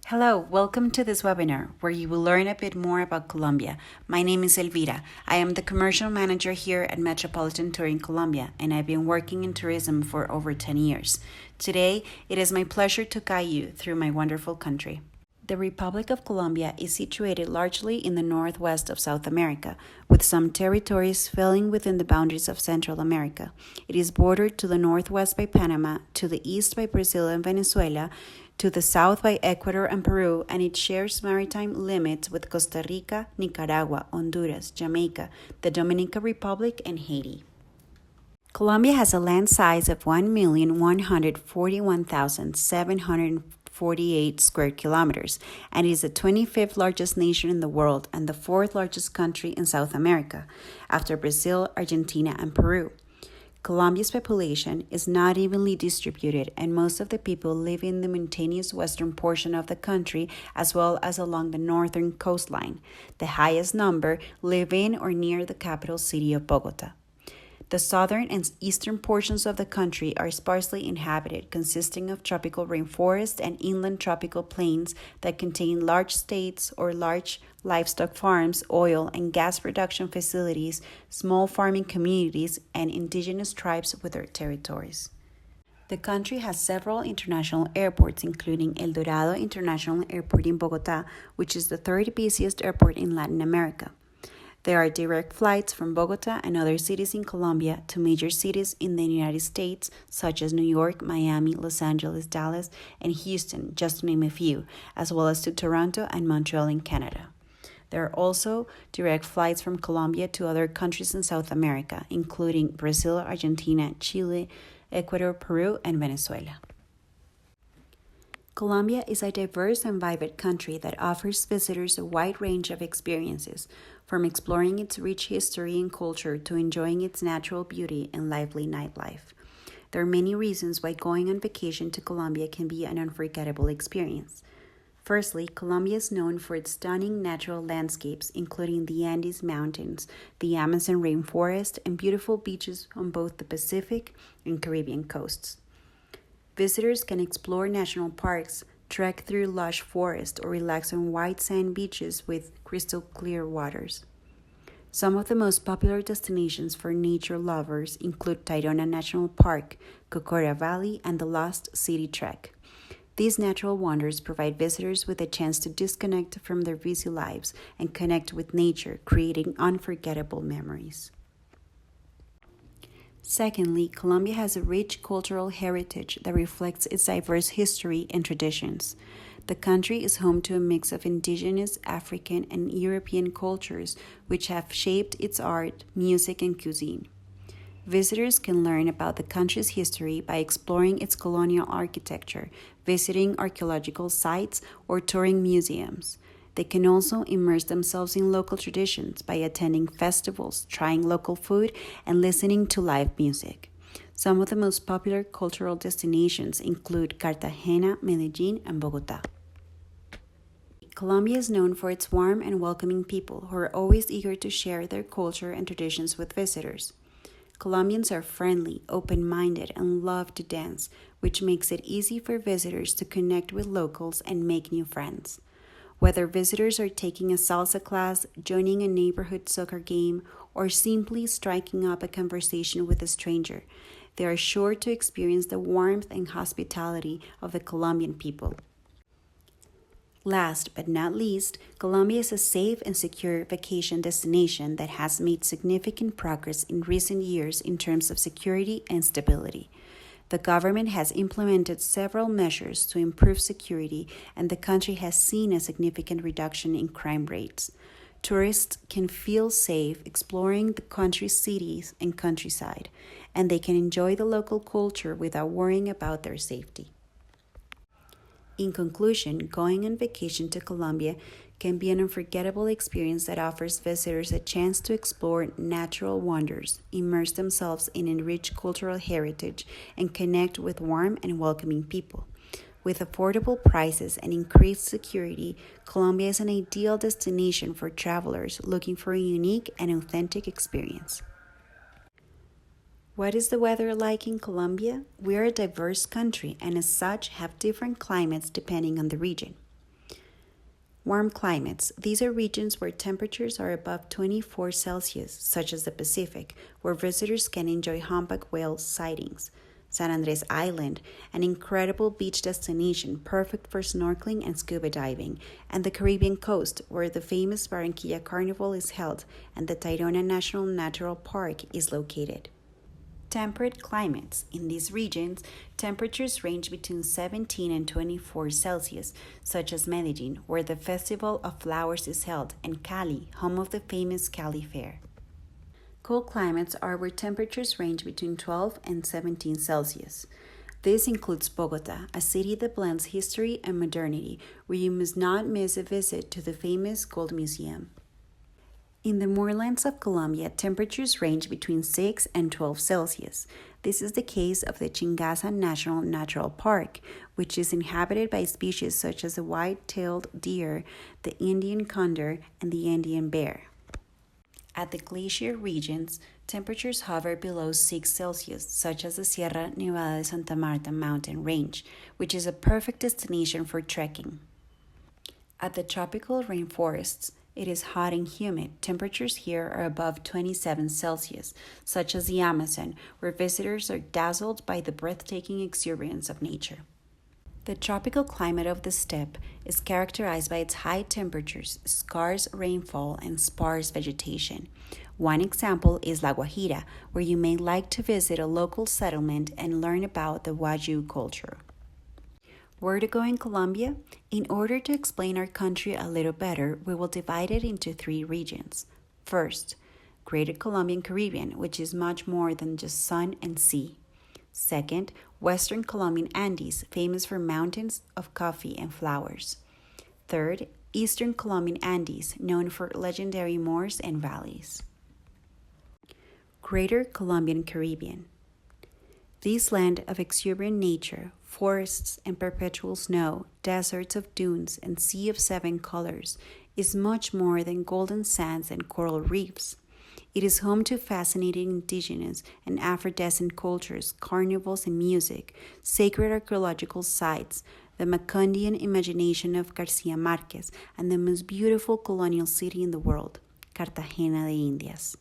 Hello, welcome to this webinar where you will learn a bit more about Colombia. My name is Elvira. I am the commercial manager here at Metropolitan Touring Colombia, and I've been working in tourism for over 10 years. Today, it is my pleasure to guide you through my wonderful country. The Republic of Colombia is situated largely in the northwest of South America, with some territories falling within the boundaries of Central America. It is bordered to the northwest by Panama, to the east by Brazil and Venezuela, to the south by Ecuador and Peru, and it shares maritime limits with Costa Rica, Nicaragua, Honduras, Jamaica, the Dominican Republic, and Haiti. Colombia has a land size of 1,141,748 square kilometers, and is the 25th largest nation in the world and the fourth largest country in South America, after Brazil, Argentina, and Peru. Colombia's population is not evenly distributed, and most of the people live in the mountainous western portion of the country as well as along the northern coastline. The highest number live in or near the capital city of Bogota. The southern and eastern portions of the country are sparsely inhabited, consisting of tropical rainforest and inland tropical plains that contain large estates or large livestock farms, oil and gas production facilities, small farming communities, and indigenous tribes with their territories. The country has several international airports, including El Dorado International Airport in Bogota, which is the third busiest airport in Latin America. There are direct flights from Bogota and other cities in Colombia to major cities in the United States, such as New York, Miami, Los Angeles, Dallas, and Houston, just to name a few, as well as to Toronto and Montreal in Canada. There are also direct flights from Colombia to other countries in South America, including Brazil, Argentina, Chile, Ecuador, Peru, and Venezuela. Colombia is a diverse and vibrant country that offers visitors a wide range of experiences, from exploring its rich history and culture to enjoying its natural beauty and lively nightlife. There are many reasons why going on vacation to Colombia can be an unforgettable experience. Firstly, Colombia is known for its stunning natural landscapes, including the Andes Mountains, the Amazon rainforest, and beautiful beaches on both the Pacific and Caribbean coasts. Visitors can explore national parks, trek through lush forests, or relax on white sand beaches with crystal clear waters. Some of the most popular destinations for nature lovers include Tayrona National Park, Cocora Valley, and the Lost City Trek. These natural wonders provide visitors with a chance to disconnect from their busy lives and connect with nature, creating unforgettable memories. Secondly, Colombia has a rich cultural heritage that reflects its diverse history and traditions. The country is home to a mix of indigenous, African, and European cultures, which have shaped its art, music, and cuisine. Visitors can learn about the country's history by exploring its colonial architecture, visiting archaeological sites, or touring museums. They can also immerse themselves in local traditions by attending festivals, trying local food, and listening to live music. Some of the most popular cultural destinations include Cartagena, Medellin, and Bogota. Colombia is known for its warm and welcoming people who are always eager to share their culture and traditions with visitors. Colombians are friendly, open-minded, and love to dance, which makes it easy for visitors to connect with locals and make new friends. Whether visitors are taking a salsa class, joining a neighborhood soccer game, or simply striking up a conversation with a stranger, they are sure to experience the warmth and hospitality of the Colombian people. Last but not least, Colombia is a safe and secure vacation destination that has made significant progress in recent years in terms of security and stability. The government has implemented several measures to improve security, and the country has seen a significant reduction in crime rates. Tourists can feel safe exploring the country's cities and countryside, and they can enjoy the local culture without worrying about their safety. In conclusion, going on vacation to Colombia can be an unforgettable experience that offers visitors a chance to explore natural wonders, immerse themselves in a rich cultural heritage, and connect with warm and welcoming people. With affordable prices and increased security, Colombia is an ideal destination for travelers looking for a unique and authentic experience. What is the weather like in Colombia? We are a diverse country and as such have different climates depending on the region. Warm climates. These are regions where temperatures are above 24 Celsius, such as the Pacific, where visitors can enjoy humpback whale sightings. San Andres Island, an incredible beach destination perfect for snorkeling and scuba diving, and the Caribbean coast, where the famous Barranquilla Carnival is held and the Tayrona National Natural Park is located. Temperate climates. In these regions, temperatures range between 17 and 24 Celsius, such as Medellin, where the Festival of Flowers is held, and Cali, home of the famous Cali Fair. Cool climates are where temperatures range between 12 and 17 Celsius. This includes Bogota, a city that blends history and modernity, where you must not miss a visit to the famous Gold Museum. In the moorlands of Colombia, temperatures range between 6 and 12 Celsius. This is the case of the Chingaza National Natural Park, which is inhabited by species such as the white-tailed deer, the Indian condor, and the Indian bear. At the glacier regions, temperatures hover below 6 Celsius, such as the Sierra Nevada de Santa Marta mountain range, which is a perfect destination for trekking. At the tropical rainforests, it is hot and humid. Temperatures here are above 27 Celsius, such as the Amazon, where visitors are dazzled by the breathtaking exuberance of nature. The tropical climate of the steppe is characterized by its high temperatures, scarce rainfall, and sparse vegetation. One example is La Guajira, where you may like to visit a local settlement and learn about the Wayuu culture. Where to go in Colombia? In order to explain our country a little better, we will divide it into 3 regions. First, Greater Colombian Caribbean, which is much more than just sun and sea. Second, Western Colombian Andes, famous for mountains of coffee and flowers. Third, Eastern Colombian Andes, known for legendary moors and valleys. Greater Colombian Caribbean. This land of exuberant nature, forests and perpetual snow, deserts of dunes, and sea of 7 colors, is much more than golden sands and coral reefs. It is home to fascinating indigenous and Afro-descent cultures, carnivals and music, sacred archaeological sites, the Macondian imagination of Garcia Marquez, and the most beautiful colonial city in the world, Cartagena de Indias.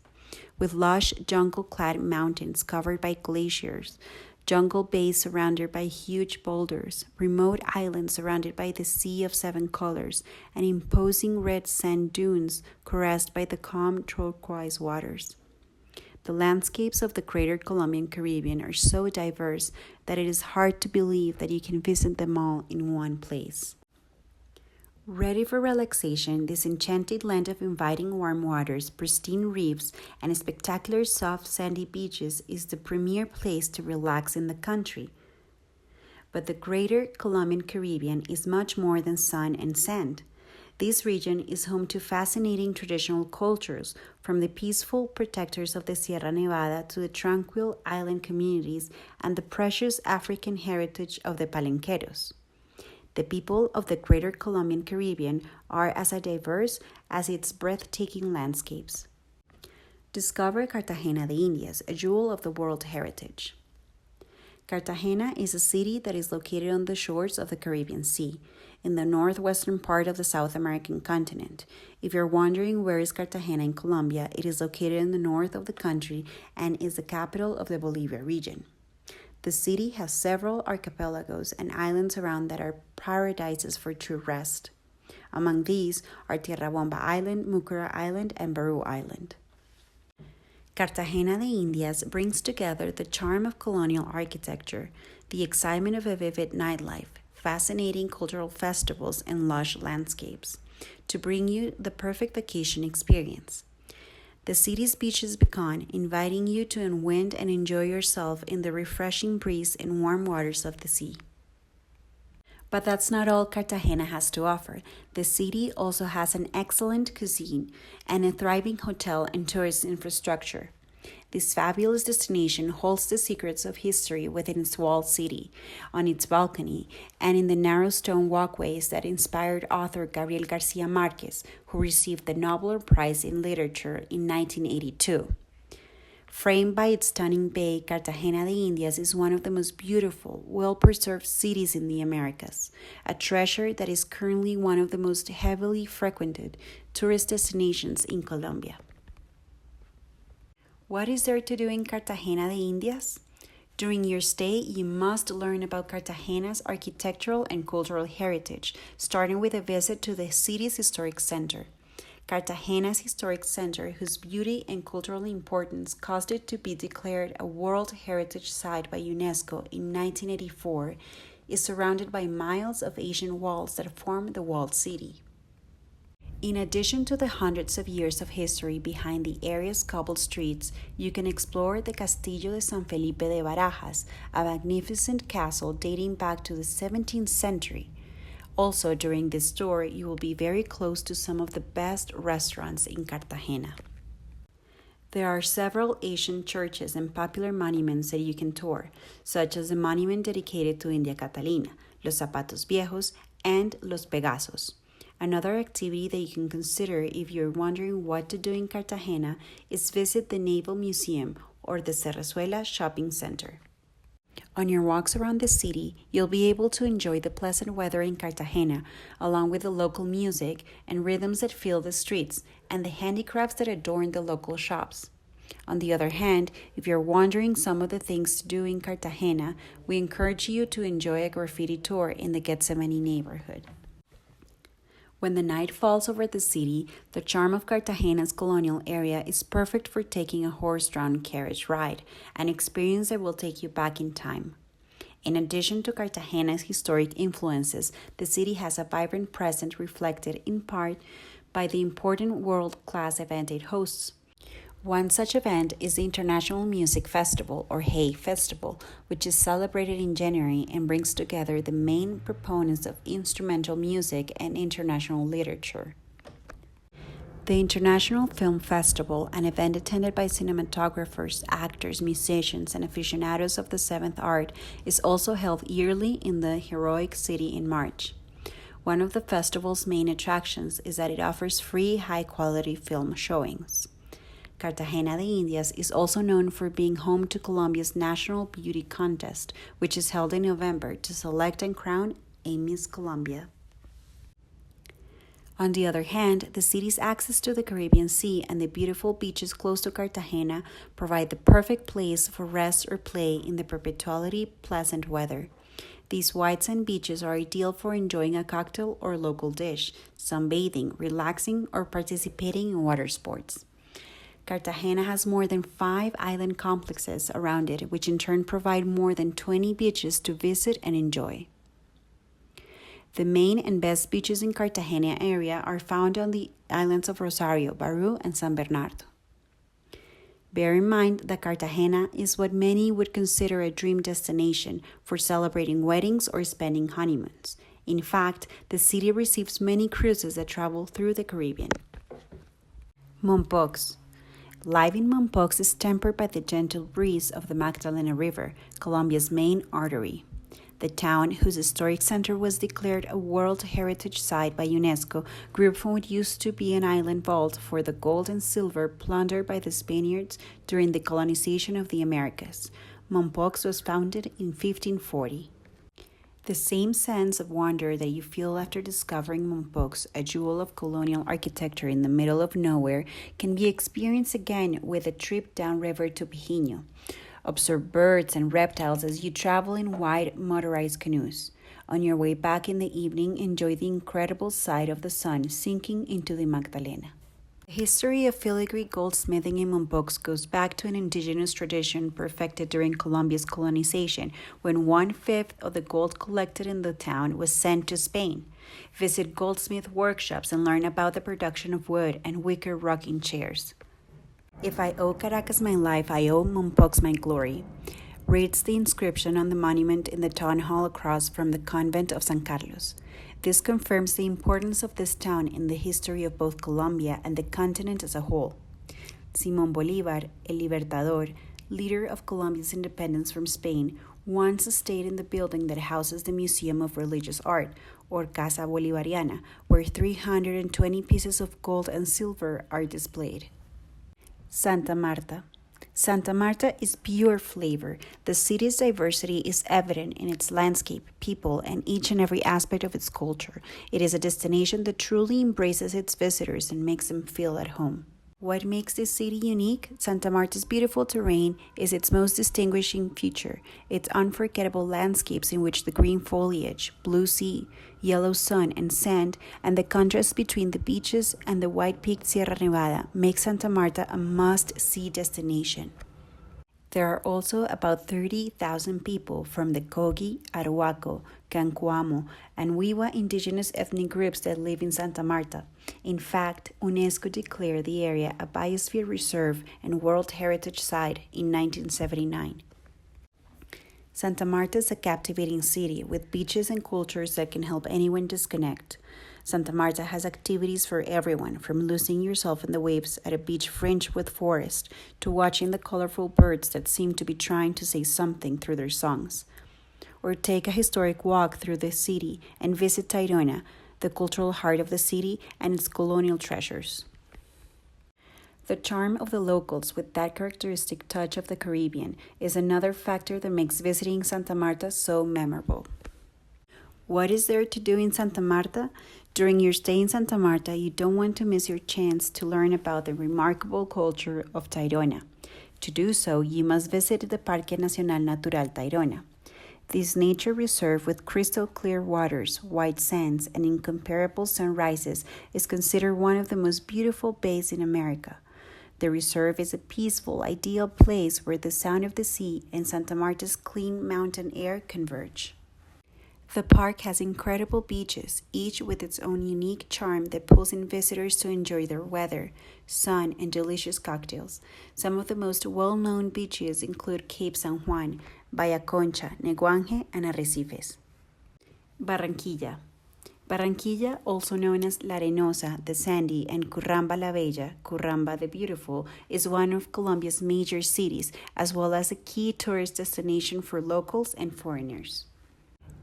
With lush jungle-clad mountains covered by glaciers, jungle bays surrounded by huge boulders, remote islands surrounded by the sea of 7 colors, and imposing red sand dunes caressed by the calm turquoise waters. The landscapes of the Greater Colombian Caribbean are so diverse that it is hard to believe that you can visit them all in one place. Ready for relaxation, this enchanted land of inviting warm waters, pristine reefs, and spectacular soft sandy beaches is the premier place to relax in the country. But the Greater Colombian Caribbean is much more than sun and sand. This region is home to fascinating traditional cultures, from the peaceful protectors of the Sierra Nevada to the tranquil island communities and the precious African heritage of the Palenqueros. The people of the Greater Colombian Caribbean are as diverse as its breathtaking landscapes. Discover Cartagena de Indias, a jewel of the world heritage. Cartagena is a city that is located on the shores of the Caribbean Sea, in the northwestern part of the South American continent. If you're wondering where is Cartagena in Colombia, it is located in the north of the country and is the capital of the Bolivia region. The city has several archipelagos and islands around that are paradises for true rest. Among these are Tierra Bomba Island, Mucura Island, and Baru Island. Cartagena de Indias brings together the charm of colonial architecture, the excitement of a vivid nightlife, fascinating cultural festivals, and lush landscapes to bring you the perfect vacation experience. The city's beaches beckon, inviting you to unwind and enjoy yourself in the refreshing breeze and warm waters of the sea. But that's not all Cartagena has to offer. The city also has an excellent cuisine and a thriving hotel and tourist infrastructure. This fabulous destination holds the secrets of history within its walled city, on its balcony, and in the narrow stone walkways that inspired author Gabriel Garcia Marquez, who received the Nobel Prize in Literature in 1982. Framed by its stunning bay, Cartagena de Indias is one of the most beautiful, well-preserved cities in the Americas, a treasure that is currently one of the most heavily frequented tourist destinations in Colombia. What is there to do in Cartagena de Indias? During your stay, you must learn about Cartagena's architectural and cultural heritage, starting with a visit to the city's historic center. Cartagena's historic center, whose beauty and cultural importance caused it to be declared a World Heritage Site by UNESCO in 1984, is surrounded by miles of ancient walls that form the walled city. In addition to the hundreds of years of history behind the area's cobbled streets, you can explore the Castillo de San Felipe de Barajas, a magnificent castle dating back to the 17th century. Also, during this tour, you will be very close to some of the best restaurants in Cartagena. There are several ancient churches and popular monuments that you can tour, such as the monument dedicated to India Catalina, Los Zapatos Viejos, and Los Pegasos. Another activity that you can consider if you're wondering what to do in Cartagena is visit the Naval Museum or the Cerrezuela Shopping Center. On your walks around the city, you'll be able to enjoy the pleasant weather in Cartagena, along with the local music and rhythms that fill the streets and the handicrafts that adorn the local shops. On the other hand, if you're wondering some of the things to do in Cartagena, we encourage you to enjoy a graffiti tour in the Gethsemane neighborhood. When the night falls over the city, the charm of Cartagena's colonial area is perfect for taking a horse-drawn carriage ride, an experience that will take you back in time. In addition to Cartagena's historic influences, the city has a vibrant present reflected in part by the important world-class event it hosts. One such event is the International Music Festival, or Hay Festival, which is celebrated in January and brings together the main proponents of instrumental music and international literature. The International Film Festival, an event attended by cinematographers, actors, musicians, and aficionados of the seventh art, is also held yearly in the heroic city in March. One of the festival's main attractions is that it offers free, high-quality film showings. Cartagena de Indias is also known for being home to Colombia's National Beauty Contest, which is held in November to select and crown a Miss Colombia. On the other hand, the city's access to the Caribbean Sea and the beautiful beaches close to Cartagena provide the perfect place for rest or play in the perpetually pleasant weather. These white sand beaches are ideal for enjoying a cocktail or local dish, sunbathing, relaxing, or participating in water sports. Cartagena has more than 5 island complexes around it, which in turn provide more than 20 beaches to visit and enjoy. The main and best beaches in Cartagena area are found on the islands of Rosario, Barú, and San Bernardo. Bear in mind that Cartagena is what many would consider a dream destination for celebrating weddings or spending honeymoons. In fact, the city receives many cruises that travel through the Caribbean. Mompox. Life in Mompox is tempered by the gentle breeze of the Magdalena River, Colombia's main artery. The town, whose historic center was declared a World Heritage Site by UNESCO, grew from what used to be an island vault for the gold and silver plundered by the Spaniards during the colonization of the Americas. Mompox was founded in 1540. The same sense of wonder that you feel after discovering Mompox, a jewel of colonial architecture in the middle of nowhere, can be experienced again with a trip downriver to Pijinho. Observe birds and reptiles as you travel in wide motorized canoes. On your way back in the evening, enjoy the incredible sight of the sun sinking into the Magdalena. The history of filigree goldsmithing in Mompox goes back to an indigenous tradition perfected during Colombia's colonization, when 1/5 of the gold collected in the town was sent to Spain. Visit goldsmith workshops and learn about the production of wood and wicker rocking chairs. If I owe Caracas my life, I owe Mompox my glory, reads the inscription on the monument in the town hall across from the convent of San Carlos. This confirms the importance of this town in the history of both Colombia and the continent as a whole. Simón Bolívar, El Libertador, leader of Colombia's independence from Spain, once stayed in the building that houses the Museum of Religious Art, or Casa Bolivariana, where 320 pieces of gold and silver are displayed. Santa Marta. Santa Marta is pure flavor. The city's diversity is evident in its landscape, people, and each and every aspect of its culture. It is a destination that truly embraces its visitors and makes them feel at home. What makes this city unique? Santa Marta's beautiful terrain is its most distinguishing feature. Its unforgettable landscapes in which the green foliage, blue sea, yellow sun and sand, and the contrast between the beaches and the white-peaked Sierra Nevada make Santa Marta a must-see destination. There are also about 30,000 people from the Kogi, Arhuaco, Cancuamo, and Wiwa indigenous ethnic groups that live in Santa Marta. In fact, UNESCO declared the area a biosphere reserve and World Heritage Site in 1979. Santa Marta is a captivating city with beaches and cultures that can help anyone disconnect. Santa Marta has activities for everyone, from losing yourself in the waves at a beach fringed with forest to watching the colorful birds that seem to be trying to say something through their songs. Or take a historic walk through the city and visit Tayrona, the cultural heart of the city and its colonial treasures. The charm of the locals, with that characteristic touch of the Caribbean, is another factor that makes visiting Santa Marta so memorable. What is there to do in Santa Marta? During your stay in Santa Marta, you don't want to miss your chance to learn about the remarkable culture of Tayrona. To do so, you must visit the Parque Nacional Natural Tayrona. This nature reserve with crystal clear waters, white sands, and incomparable sunrises is considered one of the most beautiful bays in America. The reserve is a peaceful, ideal place where the sound of the sea and Santa Marta's clean mountain air converge. The park has incredible beaches, each with its own unique charm that pulls in visitors to enjoy their weather, sun, and delicious cocktails. Some of the most well-known beaches include Cape San Juan, Bahia Concha, Neguanje, and Arrecifes. Barranquilla. Barranquilla, also known as La Arenosa, the Sandy, and Curramba la Bella, Curramba the Beautiful, is one of Colombia's major cities, as well as a key tourist destination for locals and foreigners.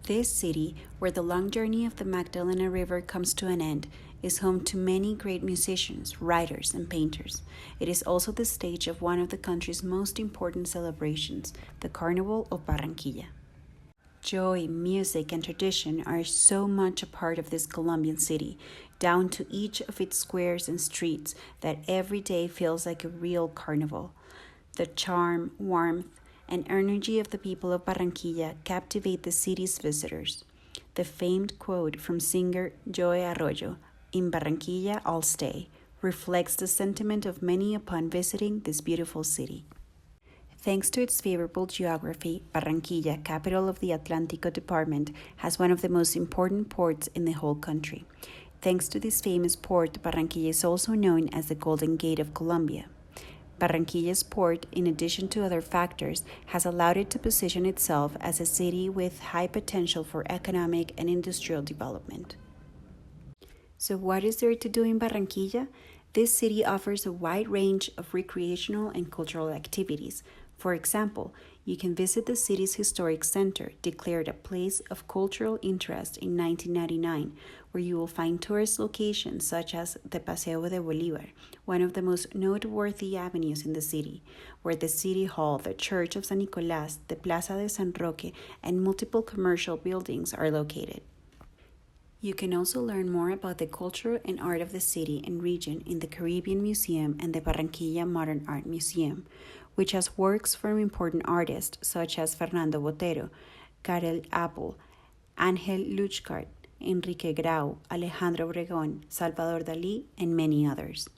This city, where the long journey of the Magdalena River comes to an end, is home to many great musicians, writers, and painters. It is also the stage of one of the country's most important celebrations, the Carnival of Barranquilla. Joy, music, and tradition are so much a part of this Colombian city, down to each of its squares and streets, that every day feels like a real carnival. The charm, warmth, and energy of the people of Barranquilla captivate the city's visitors. The famed quote from singer Joe Arroyo, "In Barranquilla I'll stay," reflects the sentiment of many upon visiting this beautiful city. Thanks to its favorable geography, Barranquilla, capital of the Atlántico department, has one of the most important ports in the whole country. Thanks to this famous port, Barranquilla is also known as the Golden Gate of Colombia. Barranquilla's port, in addition to other factors, has allowed it to position itself as a city with high potential for economic and industrial development. So what is there to do in Barranquilla? This city offers a wide range of recreational and cultural activities. For example, you can visit the city's historic center, declared a place of cultural interest in 1999, where you will find tourist locations such as the Paseo de Bolívar, one of the most noteworthy avenues in the city, where the City Hall, the Church of San Nicolás, the Plaza de San Roque, and multiple commercial buildings are located. You can also learn more about the culture and art of the city and region in the Caribbean Museum and the Barranquilla Modern Art Museum, which has works from important artists such as Fernando Botero, Karel Appel, Ángel Luchkart, Enrique Grau, Alejandro Obregón, Salvador Dalí, and many others.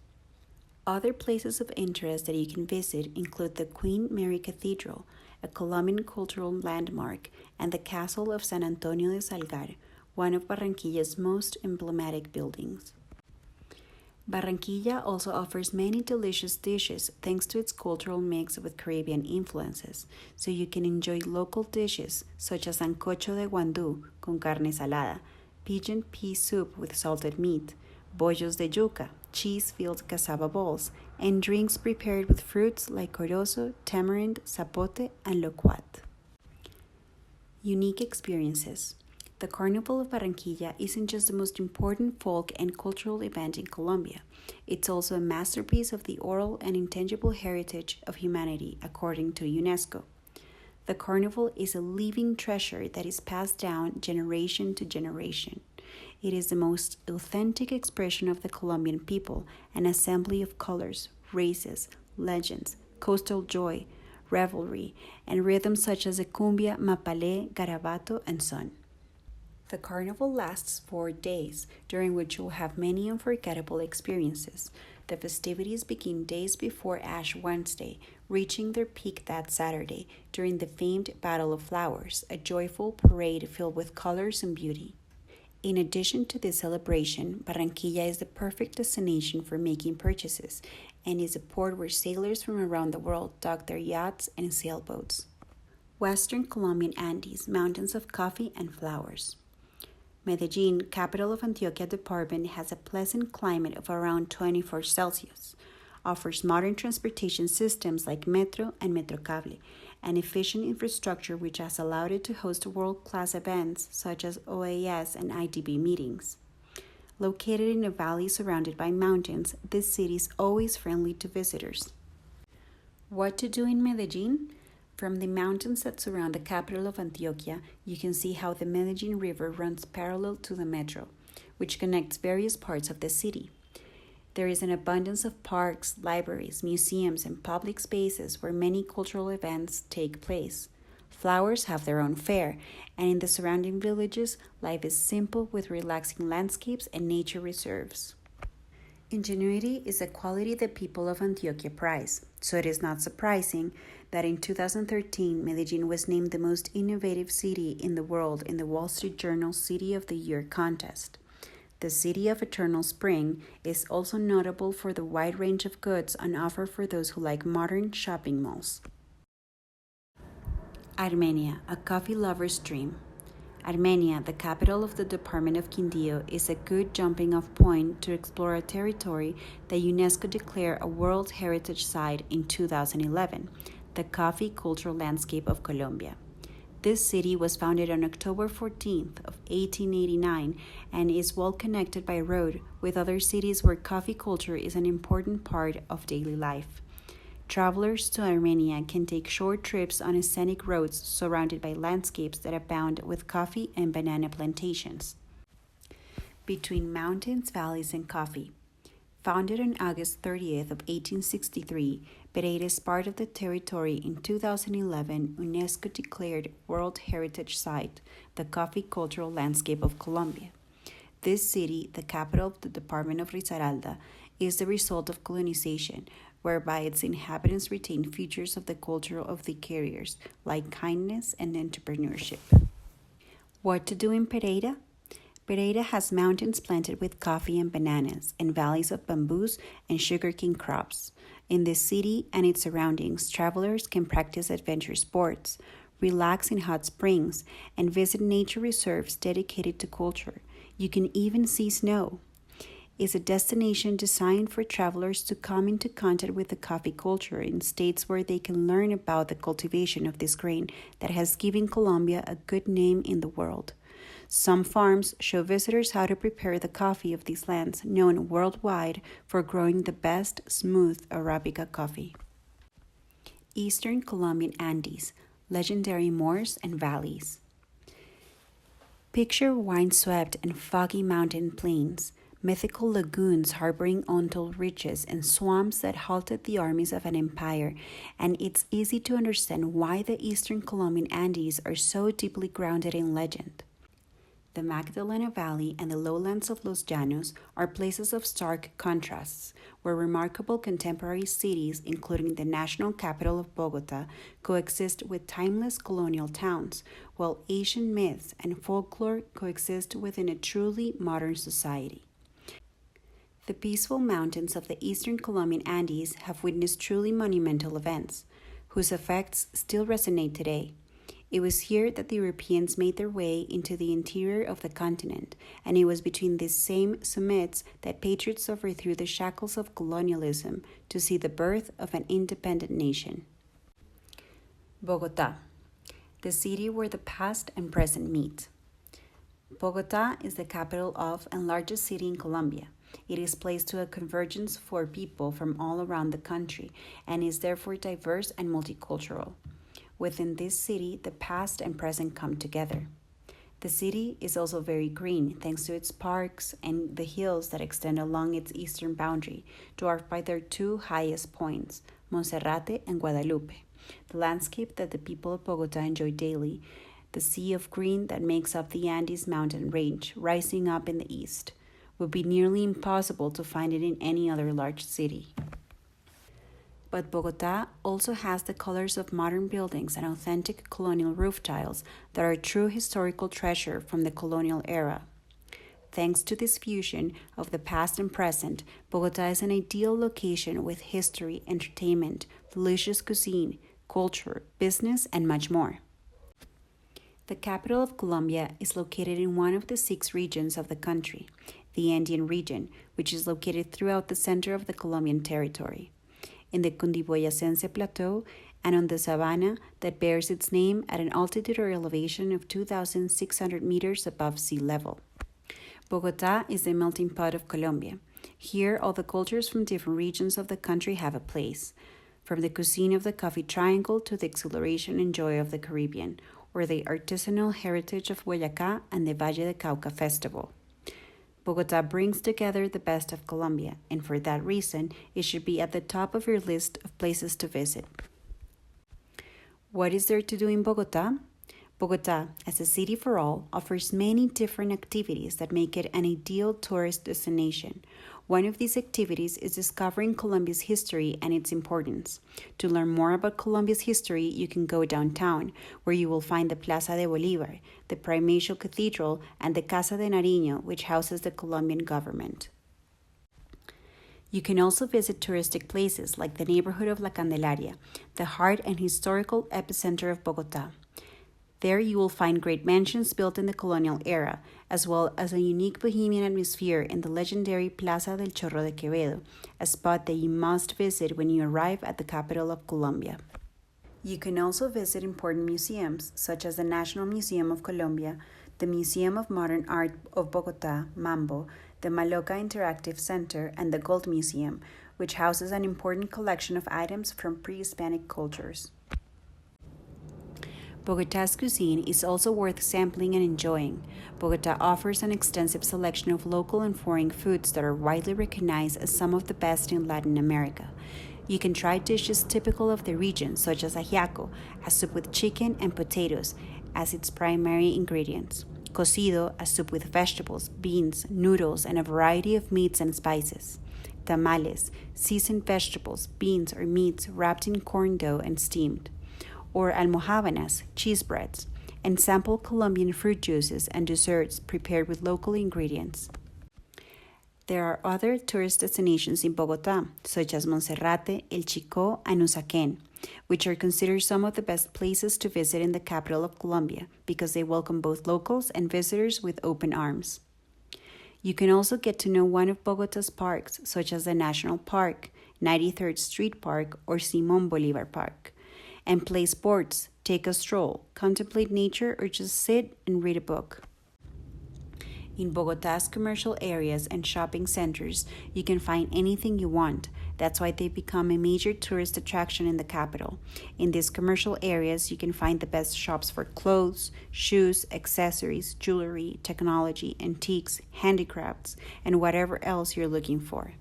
Other places of interest that you can visit include the Queen Mary Cathedral, a Colombian cultural landmark, and the Castle of San Antonio de Salgar, one of Barranquilla's most emblematic buildings. Barranquilla also offers many delicious dishes thanks to its cultural mix with Caribbean influences, so you can enjoy local dishes such as sancocho de guandú con carne salada, pigeon pea soup with salted meat, bollos de yuca, cheese-filled cassava balls, and drinks prepared with fruits like corozo, tamarind, zapote, and loquat. Unique experiences. The Carnival of Barranquilla isn't just the most important folk and cultural event in Colombia, it's also a masterpiece of the oral and intangible heritage of humanity, according to UNESCO. The carnival is a living treasure that is passed down generation to generation. It is the most authentic expression of the Colombian people, an assembly of colors, races, legends, coastal joy, revelry, and rhythms such as the cumbia, mapalé, garabato, and son. The carnival lasts 4 days, during which you'll have many unforgettable experiences. The festivities begin days before Ash Wednesday, reaching their peak that Saturday during the famed Battle of Flowers, a joyful parade filled with colors and beauty. In addition to this celebration, Barranquilla is the perfect destination for making purchases and is a port where sailors from around the world dock their yachts and sailboats. Western Colombian Andes, mountains of coffee and flowers. Medellin, capital of Antioquia department, has a pleasant climate of around 24 Celsius, offers modern transportation systems like Metro and Metrocable, and efficient infrastructure which has allowed it to host world-class events such as OAS and IDB meetings. Located in a valley surrounded by mountains, this city is always friendly to visitors. What to do in Medellin? From the mountains that surround the capital of Antioquia, you can see how the Medellin River runs parallel to the metro, which connects various parts of the city. There is an abundance of parks, libraries, museums, and public spaces where many cultural events take place. Flowers have their own fair, and in the surrounding villages, life is simple with relaxing landscapes and nature reserves. Ingenuity is a quality that people of Antioquia prize, so it is not surprising that in 2013, Medellin was named the most innovative city in the world in the Wall Street Journal City of the Year contest. The City of Eternal Spring is also notable for the wide range of goods on offer for those who like modern shopping malls. Armenia, a coffee lover's dream. Armenia, the capital of the department of Quindío, is a good jumping-off point to explore a territory that UNESCO declared a World Heritage Site in 2011, the coffee cultural landscape of Colombia. This city was founded on October 14th of 1889 and is well connected by road with other cities where coffee culture is an important part of daily life. Travelers to Armenia can take short trips on scenic roads surrounded by landscapes that abound with coffee and banana plantations. Between mountains, valleys, and coffee. Founded on August 30th of 1863, Pereira is part of the territory in 2011 UNESCO declared World Heritage Site, the coffee cultural landscape of Colombia. This city, the capital of the department of Risaralda, is the result of colonization, whereby its inhabitants retain features of the culture of the carriers, like kindness and entrepreneurship. What to do in Pereira? Pereira has mountains planted with coffee and bananas, and valleys of bamboos and sugarcane crops. In this city and its surroundings, travelers can practice adventure sports, relax in hot springs, and visit nature reserves dedicated to culture. You can even see snow. It's a destination designed for travelers to come into contact with the coffee culture in states where they can learn about the cultivation of this grain that has given Colombia a good name in the world. Some farms show visitors how to prepare the coffee of these lands, known worldwide for growing the best smooth Arabica coffee. Eastern Colombian Andes, legendary moors and valleys. Picture wind-swept and foggy mountain plains, mythical lagoons harboring untold riches, and swamps that halted the armies of an empire, and it's easy to understand why the Eastern Colombian Andes are so deeply grounded in legend. The Magdalena Valley and the lowlands of Los Llanos are places of stark contrasts, where remarkable contemporary cities, including the national capital of Bogota, coexist with timeless colonial towns, while ancient myths and folklore coexist within a truly modern society. The peaceful mountains of the Eastern Colombian Andes have witnessed truly monumental events, whose effects still resonate today. It was here that the Europeans made their way into the interior of the continent, and it was between these same summits that patriots overthrew the shackles of colonialism to see the birth of an independent nation. Bogota, the city where the past and present meet. Bogota is the capital of and largest city in Colombia. It is placed to a convergence for people from all around the country and is therefore diverse and multicultural. Within this city, the past and present come together. The city is also very green thanks to its parks and the hills that extend along its eastern boundary, dwarfed by their two highest points, Monserrate and Guadalupe. The landscape that the people of Bogota enjoy daily, the sea of green that makes up the Andes mountain range, rising up in the east, would be nearly impossible to find it in any other large city. But Bogota also has the colors of modern buildings and authentic colonial roof tiles that are a true historical treasure from the colonial era. Thanks to this fusion of the past and present, Bogota is an ideal location with history, entertainment, delicious cuisine, culture, business, and much more. The capital of Colombia is located in one of the 6 regions of the country, the Andean region, which is located throughout the center of the Colombian territory, in the Cundiboyacense Plateau, and on the savanna that bears its name at an altitude or elevation of 2,600 meters above sea level. Bogota is the melting pot of Colombia. Here, all the cultures from different regions of the country have a place, from the cuisine of the Coffee Triangle to the exhilaration and joy of the Caribbean, or the artisanal heritage of Boyacá and the Valle de Cauca festival. Bogota brings together the best of Colombia, and for that reason, it should be at the top of your list of places to visit. What is there to do in Bogota? Bogota, as a city for all, offers many different activities that make it an ideal tourist destination. One of these activities is discovering Colombia's history and its importance. To learn more about Colombia's history, you can go downtown, where you will find the Plaza de Bolívar, the Primatial Cathedral, and the Casa de Nariño, which houses the Colombian government. You can also visit touristic places like the neighborhood of La Candelaria, the heart and historical epicenter of Bogota. There you will find great mansions built in the colonial era, as well as a unique bohemian atmosphere in the legendary Plaza del Chorro de Quevedo, a spot that you must visit when you arrive at the capital of Colombia. You can also visit important museums, such as the National Museum of Colombia, the Museum of Modern Art of Bogota, MAMBO, the Maloca Interactive Center, and the Gold Museum, which houses an important collection of items from pre-Hispanic cultures. Bogota's cuisine is also worth sampling and enjoying. Bogota offers an extensive selection of local and foreign foods that are widely recognized as some of the best in Latin America. You can try dishes typical of the region, such as ajiaco, a soup with chicken and potatoes as its primary ingredients. Cocido, a soup with vegetables, beans, noodles, and a variety of meats and spices. Tamales, seasoned vegetables, beans, or meats wrapped in corn dough and steamed. Or almojábanas, cheese breads, and sample Colombian fruit juices and desserts prepared with local ingredients. There are other tourist destinations in Bogota, such as Monserrate, El Chicó, and Usaquén, which are considered some of the best places to visit in the capital of Colombia because they welcome both locals and visitors with open arms. You can also get to know one of Bogota's parks, such as the National Park, 93rd Street Park, or Simón Bolívar Park, and play sports, take a stroll, contemplate nature, or just sit and read a book. In Bogota's commercial areas and shopping centers, you can find anything you want. That's why they've become a major tourist attraction in the capital. In these commercial areas, you can find the best shops for clothes, shoes, accessories, jewelry, technology, antiques, handicrafts, and whatever else you're looking for.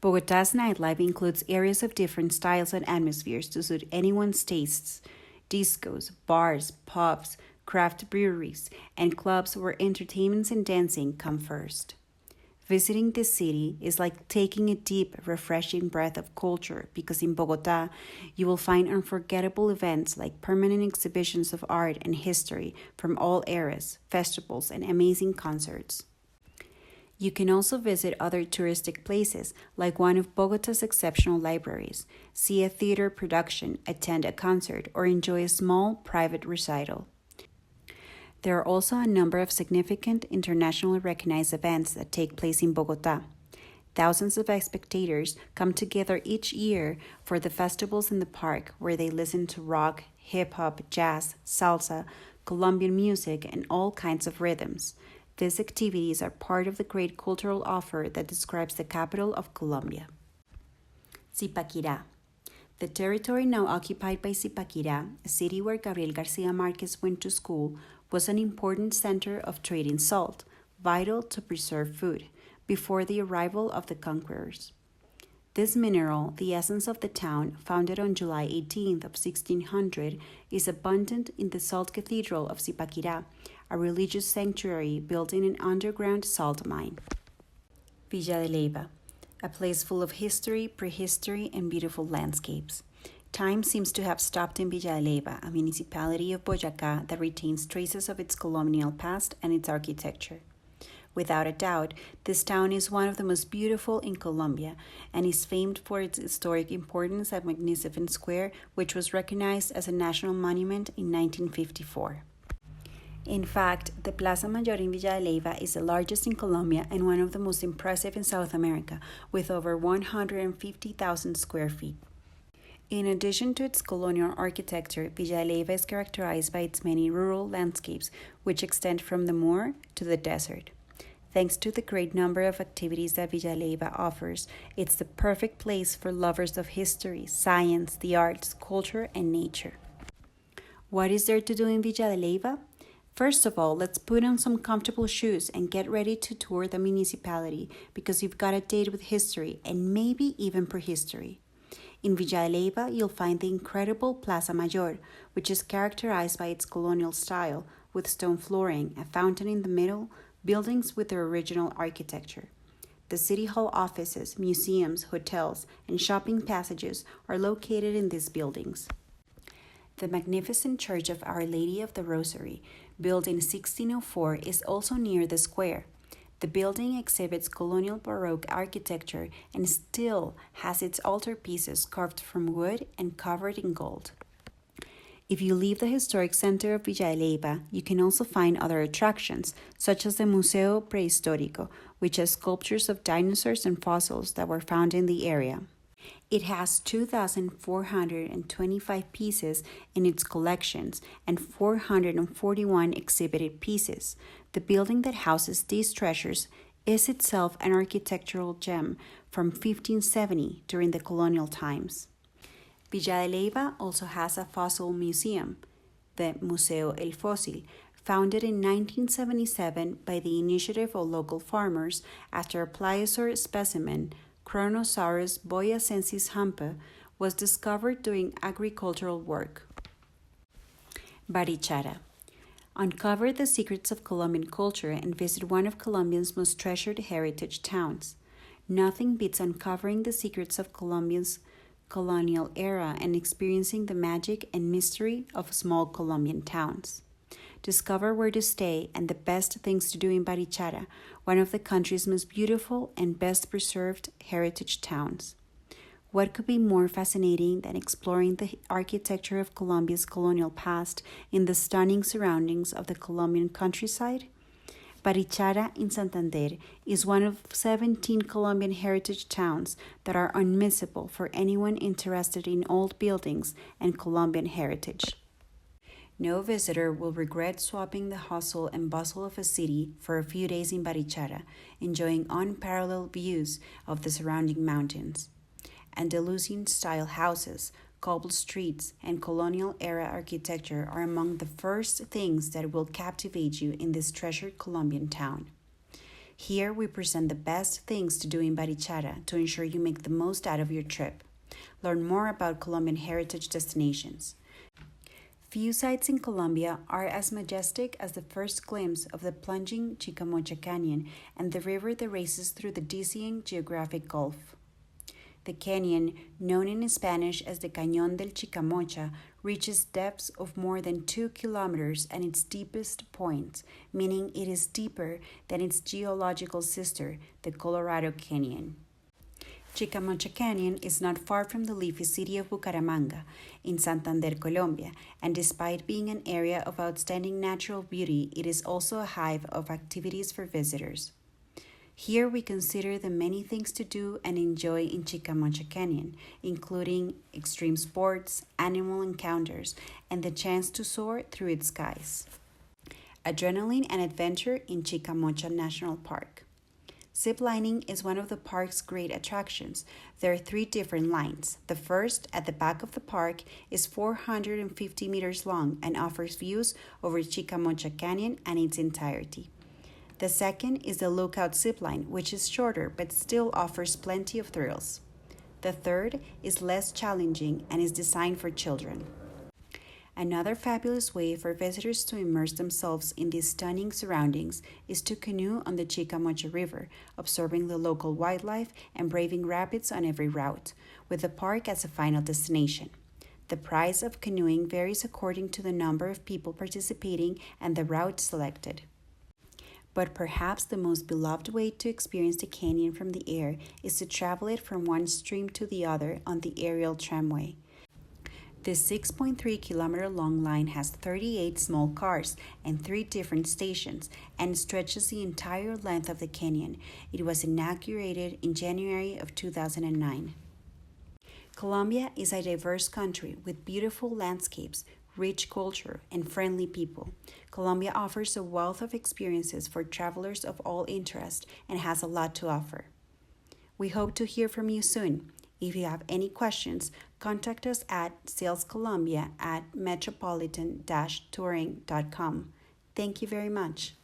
Bogota's nightlife includes areas of different styles and atmospheres to suit anyone's tastes: discos, bars, pubs, craft breweries, and clubs where entertainment and dancing come first. Visiting this city is like taking a deep, refreshing breath of culture because in Bogota, you will find unforgettable events like permanent exhibitions of art and history from all eras, festivals, and amazing concerts. You can also visit other touristic places, like one of Bogota's exceptional libraries, see a theater production, attend a concert, or enjoy a small private recital. There are also a number of significant internationally recognized events that take place in Bogota. Thousands of spectators come together each year for the festivals in the park where they listen to rock, hip-hop, jazz, salsa, Colombian music, and all kinds of rhythms. These activities are part of the great cultural offer that describes the capital of Colombia. Zipaquira. The territory now occupied by Zipaquira, a city where Gabriel Garcia Marquez went to school, was an important center of trade in salt, vital to preserve food, before the arrival of the conquerors. This mineral, the essence of the town, founded on July 18th of 1600, is abundant in the Salt Cathedral of Zipaquira, a religious sanctuary built in an underground salt mine. Villa de Leiva, a place full of history, prehistory, and beautiful landscapes. Time seems to have stopped in Villa de Leiva, a municipality of Boyacá that retains traces of its colonial past and its architecture. Without a doubt, this town is one of the most beautiful in Colombia and is famed for its historic importance at Magnificent Square, which was recognized as a national monument in 1954. In fact, the Plaza Mayor in Villa de Leiva is the largest in Colombia and one of the most impressive in South America, with over 150,000 square feet. In addition to its colonial architecture, Villa de Leiva is characterized by its many rural landscapes, which extend from the moor to the desert. Thanks to the great number of activities that Villa de Leiva offers, it's the perfect place for lovers of history, science, the arts, culture, and nature. What is there to do in Villa de Leiva? First of all, let's put on some comfortable shoes and get ready to tour the municipality because you've got a date with history and maybe even prehistory. In Villa de Leiva, you'll find the incredible Plaza Mayor, which is characterized by its colonial style, with stone flooring, a fountain in the middle, buildings with their original architecture. The City Hall offices, museums, hotels, and shopping passages are located in these buildings. The magnificent Church of Our Lady of the Rosary, built in 1604, is also near the square. The building exhibits colonial Baroque architecture and still has its altarpieces carved from wood and covered in gold. If you leave the historic center of Villa de Leiva, you can also find other attractions, such as the Museo Prehistórico, which has sculptures of dinosaurs and fossils that were found in the area. It has 2,425 pieces in its collections and 441 exhibited pieces. The building that houses these treasures is itself an architectural gem from 1570 during the colonial times. Villa de Leiva also has a fossil museum, the Museo El Fósil, founded in 1977 by the initiative of local farmers after a pliosaur specimen, Chronosaurus boyacensis hampe, was discovered doing agricultural work. Barichara. Uncover the secrets of Colombian culture and visit one of Colombia's most treasured heritage towns. Nothing beats uncovering the secrets of Colombia's colonial era and experiencing the magic and mystery of small Colombian towns. Discover where to stay and the best things to do in Barichara, one of the country's most beautiful and best preserved heritage towns. What could be more fascinating than exploring the architecture of Colombia's colonial past in the stunning surroundings of the Colombian countryside? Barichara in Santander is one of 17 Colombian heritage towns that are unmissable for anyone interested in old buildings and Colombian heritage. No visitor will regret swapping the hustle and bustle of a city for a few days in Barichara, enjoying unparalleled views of the surrounding mountains. Andalusian-style houses, cobbled streets, and colonial-era architecture are among the first things that will captivate you in this treasured Colombian town. Here we present the best things to do in Barichara to ensure you make the most out of your trip. Learn more about Colombian heritage destinations. Few sites in Colombia are as majestic as the first glimpse of the plunging Chicamocha Canyon and the river that races through the dizzying geographic gulf. The canyon, known in Spanish as the Cañón del Chicamocha, reaches depths of more than 2 kilometers at its deepest point, meaning it is deeper than its geological sister, the Colorado Canyon. Chicamocha Canyon is not far from the leafy city of Bucaramanga in Santander, Colombia, and despite being an area of outstanding natural beauty, it is also a hive of activities for visitors. Here we consider the many things to do and enjoy in Chicamocha Canyon, including extreme sports, animal encounters, and the chance to soar through its skies. Adrenaline and adventure in Chicamocha National Park. Ziplining is one of the park's great attractions. There are 3 different lines. The first, at the back of the park, is 450 meters long and offers views over Chicamocha Canyon and its entirety. The second is the Lookout Zipline, which is shorter but still offers plenty of thrills. The third is less challenging and is designed for children. Another fabulous way for visitors to immerse themselves in these stunning surroundings is to canoe on the Chicamocha River, observing the local wildlife and braving rapids on every route, with the park as a final destination. The price of canoeing varies according to the number of people participating and the route selected. But perhaps the most beloved way to experience the canyon from the air is to travel it from one stream to the other on the aerial tramway. This 6.3-kilometer long line has 38 small cars and 3 different stations and stretches the entire length of the canyon. It was inaugurated in January of 2009. Colombia is a diverse country with beautiful landscapes, rich culture, and friendly people. Colombia offers a wealth of experiences for travelers of all interest and has a lot to offer. We hope to hear from you soon. If you have any questions, contact us at salescolombia@metropolitan-touring.com. Thank you very much.